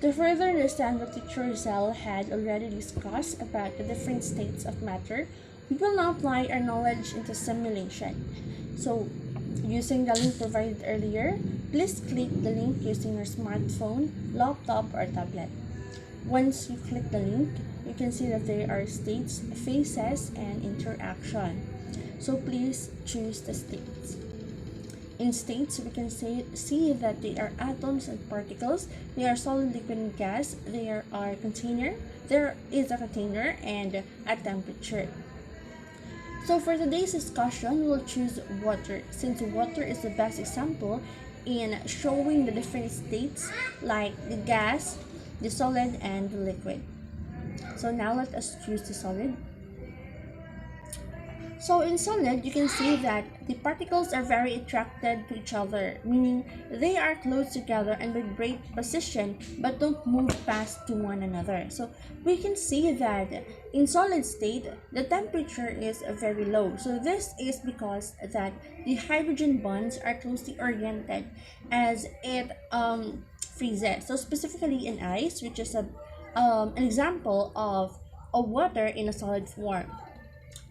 To further understand what Teacher Rizal had already discussed about the different states of matter, we will now apply our knowledge into simulation. So, using the link provided earlier, please click the link using your smartphone, laptop, or tablet. Once you click the link, you can see that there are states, phases, and interaction. So please choose the states. In states, we can see that they are atoms and particles, they are solid, liquid, and gas, there is a container, and a temperature. So for today's discussion, we'll choose water, since water is the best example in showing the different states like the gas, the solid, and the liquid. So now let us choose the solid. So in solid, you can see that the particles are very attracted to each other, meaning they are close together and vibrate position but don't move past to one another. So we can see that in solid state, the temperature is very low. So this is because that the hydrogen bonds are closely oriented as it freezes. So specifically in ice, which is an example of a water in a solid form.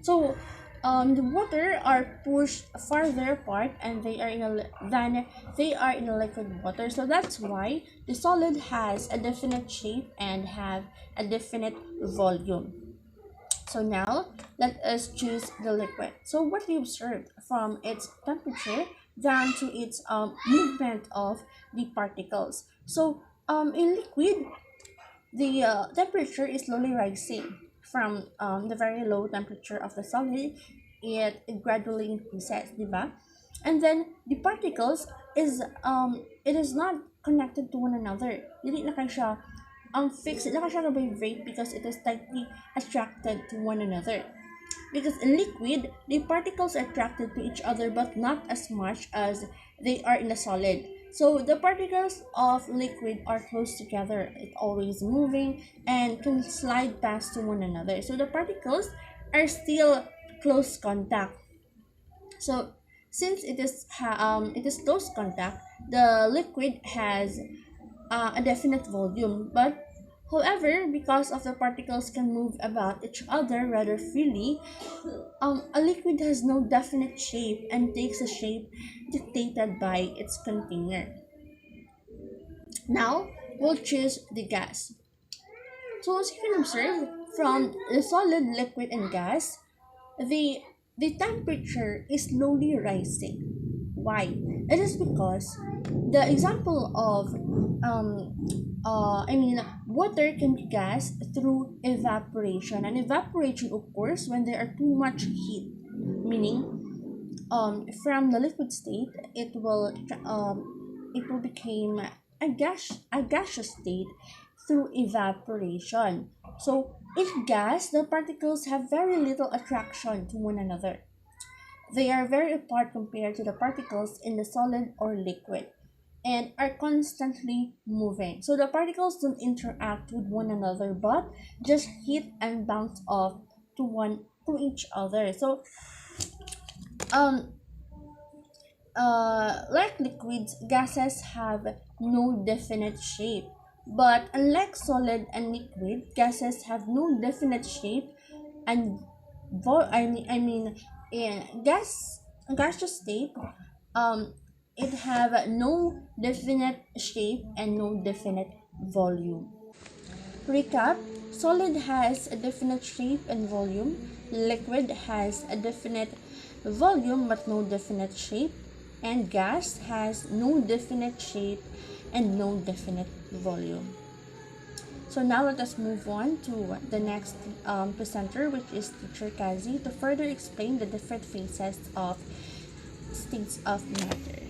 So the water are pushed farther apart and than they are in a liquid water. So that's why the solid has a definite shape and have a definite volume. So now let us choose the liquid. So what we observed from its temperature down to its movement of the particles. So in liquid, the temperature is slowly rising from the very low temperature of the solid. It gradually increases, diba? And then the particles it is not connected to one another. Hindi na siya fixed, hindi na siya vibrate because it is tightly attracted to one another. Because in liquid, the particles are attracted to each other but not as much as they are in a solid. So the particles of liquid are close together. It's always moving and can slide past to one another. So the particles are still close contact. So since it is close contact, the liquid has a definite volume. But however, because of the particles can move about each other rather freely, a liquid has no definite shape and takes a shape dictated by its container. Now, we'll choose the gas. So as you can observe, from the solid, liquid, and gas, the temperature is slowly rising. Why? It is because the example of water can be gas through evaporation, and evaporation occurs when there are too much heat, meaning from the liquid state it will become a gaseous state through evaporation. So in gas, the particles have very little attraction to one another. They are very apart compared to the particles in the solid or liquid and are constantly moving. So the particles don't interact with one another but just hit and bounce off to each other. So like liquids, gases have no definite shape. But unlike solid and liquid, gases have no definite shape, and in gaseous state, it have no definite shape and no definite volume. Recap: solid has a definite shape and volume. Liquid has a definite volume but no definite shape, and gas has no definite shape and no definite volume. So now let us move on to the next presenter, which is Teacher Kazi, to further explain the different phases of states of matter.